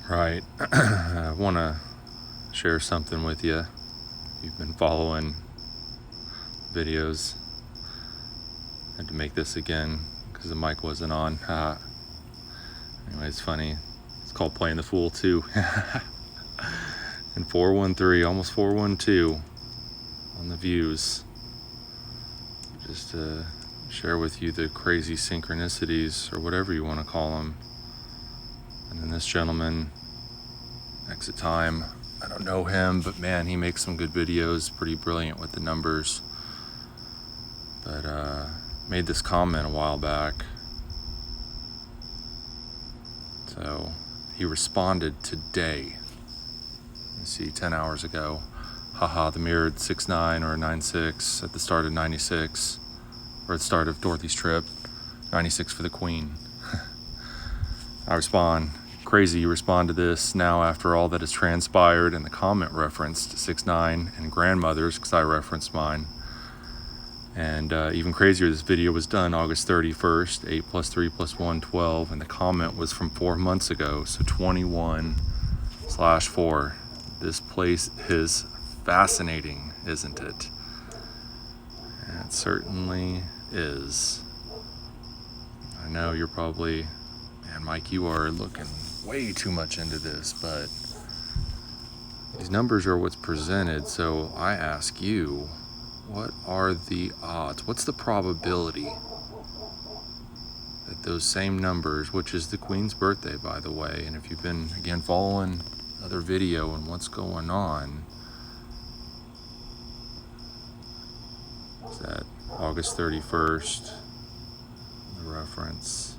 Right. I want to share something with you. You've been following videos. I had to make this again because the mic wasn't on. Anyway, it's funny. It's called Playing the Fool 2. And 413, almost 412 on the views. Just to share with you the crazy synchronicities, or whatever you want to call them. And then this gentleman, Exit Time, I don't know him, but man, he makes some good videos, pretty brilliant with the numbers. But made this comment a while back. So he responded today. Let's see, 10 hours ago. Haha, the mirrored 6'9" or 9'6" at the start of 96, or at the start of Dorothy's trip. 96 for the Queen. I respond, crazy you respond to this now after all that has transpired, and the comment referenced 6'9" and grandmothers, because I referenced mine. And even crazier, this video was done August 31st, 8 plus 3 plus 1, 12, and the comment was from 4 months ago, so 21/4. This place is fascinating, isn't it? It certainly is. I know you're probably, man, Mike, you are looking way too much into this, but these numbers are what's presented, so I ask you, what are the odds? What's the probability that those same numbers, which is the Queen's birthday, by the way, and if you've been, again, following other video and what's going on, is that August 31st, the reference.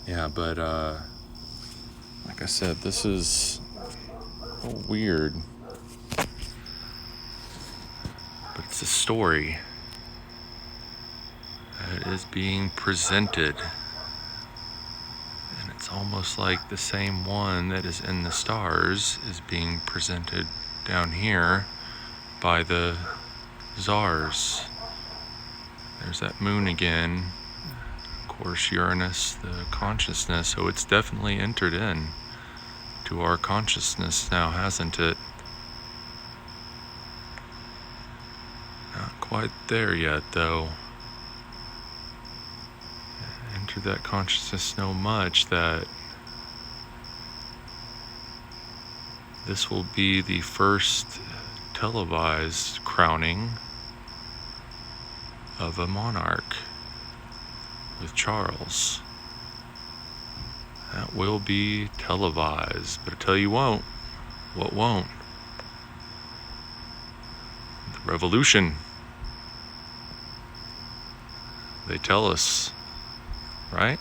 Yeah, but like I said, this is weird. But it's a story that is being presented. And it's almost like the same one that is in the stars is being presented down here by the czars. There's that moon again. Of course, Uranus, the consciousness. So it's definitely entered in to our consciousness now, hasn't it? Not quite there yet, though. Entered that consciousness so much that this will be the first televised crowning of a monarch with Charles. That will be televised, but I tell you what won't? The revolution. They tell us, right?